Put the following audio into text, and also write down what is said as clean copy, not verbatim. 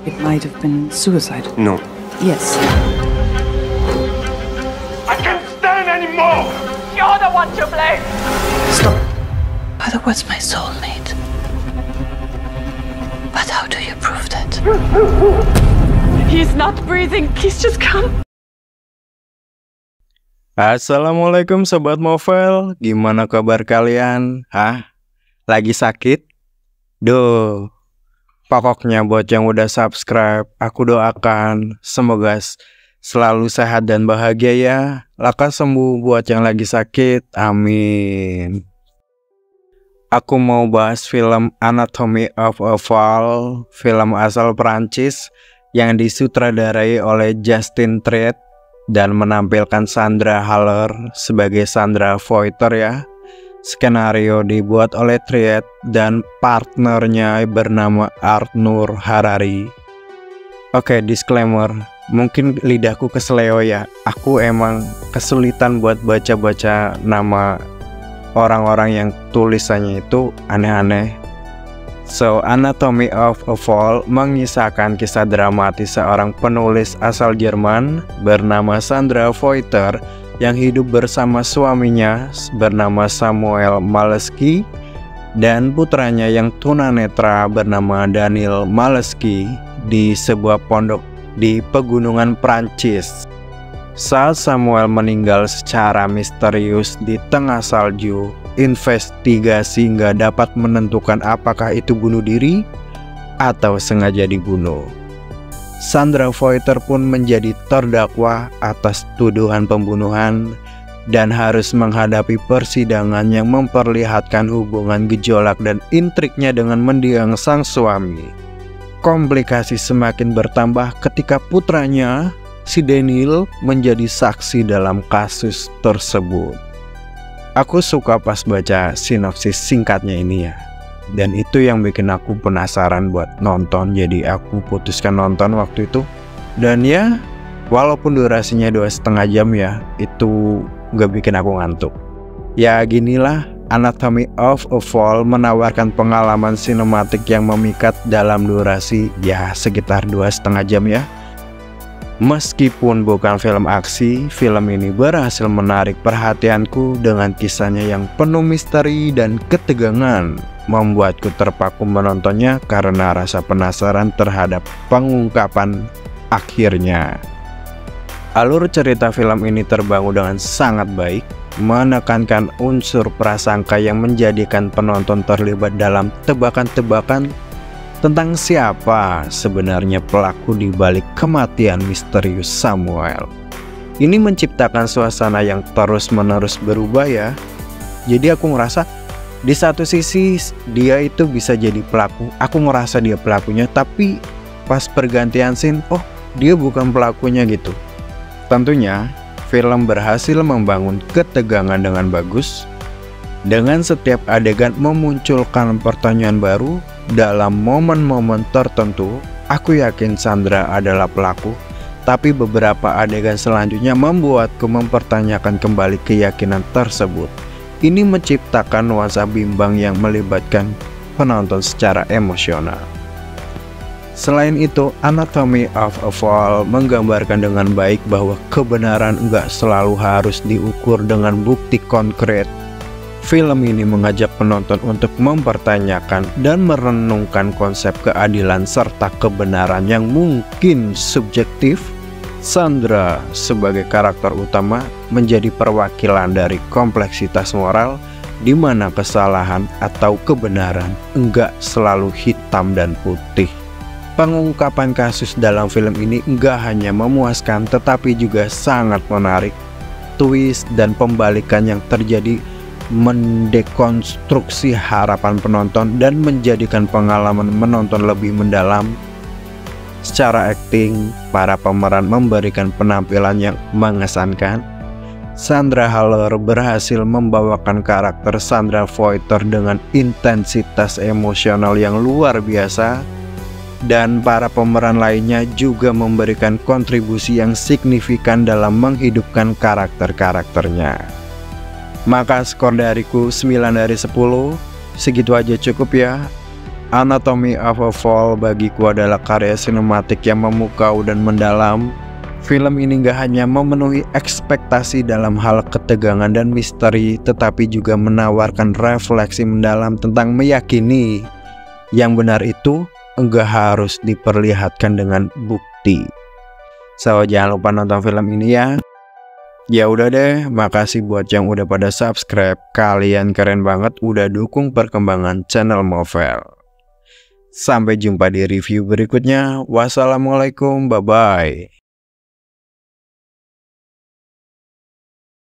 It might have been suicide. No. Yes. I can't stand anymore! You're the one to blame! Stop. Heather was my soulmate. But how do you prove that? He's not breathing. Please just come. Assalamualaikum Sobat Movel, gimana kabar kalian? Lagi sakit? Duh, pokoknya buat yang udah subscribe, aku doakan semoga selalu sehat dan bahagia ya. Lekas sembuh buat yang lagi sakit, amin. Aku mau bahas film Anatomy of a Fall, film asal Perancis yang disutradarai oleh Justin Triet dan menampilkan Sandra Haller sebagai Sandra Voiter ya. Skenario dibuat oleh Triet dan partnernya bernama Arthur Harari. Oke, disclaimer, mungkin lidahku keseleo ya. Aku emang kesulitan buat baca-baca nama orang-orang yang tulisannya itu aneh-aneh. So, Anatomy of a Fall mengisahkan kisah dramatis seorang penulis asal Jerman bernama Sandra Voiter yang hidup bersama suaminya bernama Samuel Maleski dan putranya yang tunanetra bernama Daniel Maleski di sebuah pondok di pegunungan Prancis. Saat Samuel meninggal secara misterius di tengah salju, investigasi nggak dapat menentukan apakah itu bunuh diri atau sengaja dibunuh. Sandra Voiter pun menjadi terdakwa atas tuduhan pembunuhan dan harus menghadapi persidangan yang memperlihatkan hubungan gejolak dan intriknya dengan mendiang sang suami. Komplikasi semakin bertambah ketika putranya, si Daniel, menjadi saksi dalam kasus tersebut. Aku suka pas baca sinopsis singkatnya ini ya. Dan itu yang bikin aku penasaran buat nonton. Jadi aku putuskan nonton waktu itu. Dan ya, walaupun durasinya 2,5 jam ya, itu gak bikin aku ngantuk. Ya ginilah, Anatomy of a Fall menawarkan pengalaman sinematik yang memikat dalam durasi ya sekitar 2,5 jam ya. Meskipun bukan film aksi, film ini berhasil menarik perhatianku dengan kisahnya yang penuh misteri dan ketegangan. Membuatku terpaku menontonnya karena rasa penasaran terhadap pengungkapan akhirnya. Alur cerita film ini terbangun dengan sangat baik, menekankan unsur prasangka yang menjadikan penonton terlibat dalam tebakan-tebakan tentang siapa sebenarnya pelaku di balik kematian misterius Samuel. Ini menciptakan suasana yang terus-menerus berubah ya. Jadi aku ngerasa di satu sisi dia itu bisa jadi pelaku, aku ngerasa dia pelakunya, tapi pas pergantian scene, oh dia bukan pelakunya gitu. Tentunya film berhasil membangun ketegangan dengan bagus. Dengan setiap adegan memunculkan pertanyaan baru. Dalam momen-momen tertentu, aku yakin Sandra adalah pelaku, tapi beberapa adegan selanjutnya membuatku mempertanyakan kembali keyakinan tersebut. Ini menciptakan nuansa bimbang yang melibatkan penonton secara emosional. Selain itu, Anatomy of a Fall menggambarkan dengan baik bahwa kebenaran enggak selalu harus diukur dengan bukti konkret. Film ini mengajak penonton untuk mempertanyakan dan merenungkan konsep keadilan serta kebenaran yang mungkin subjektif. Sandra sebagai karakter utama menjadi perwakilan dari kompleksitas moral di mana kesalahan atau kebenaran enggak selalu hitam dan putih. Pengungkapan kasus dalam film ini enggak hanya memuaskan tetapi juga sangat menarik. Twist dan pembalikan yang terjadi mendekonstruksi harapan penonton dan menjadikan pengalaman menonton lebih mendalam. Secara akting, para pemeran memberikan penampilan yang mengesankan. Sandra Haller berhasil membawakan karakter Sandra Voiter dengan intensitas emosional yang luar biasa, dan para pemeran lainnya juga memberikan kontribusi yang signifikan dalam menghidupkan karakter-karakternya. Maka skor dariku 9 dari 10, segitu aja cukup ya. Anatomy of a Fall bagiku adalah karya sinematik yang memukau dan mendalam. Film ini gak hanya memenuhi ekspektasi dalam hal ketegangan dan misteri, tetapi juga menawarkan refleksi mendalam tentang meyakini yang benar itu enggak harus diperlihatkan dengan bukti. So, jangan lupa nonton film ini ya. Ya udah deh, makasih buat yang udah pada subscribe. Kalian keren banget udah dukung perkembangan channel Movel. Sampai jumpa di review berikutnya. Wassalamualaikum, bye-bye.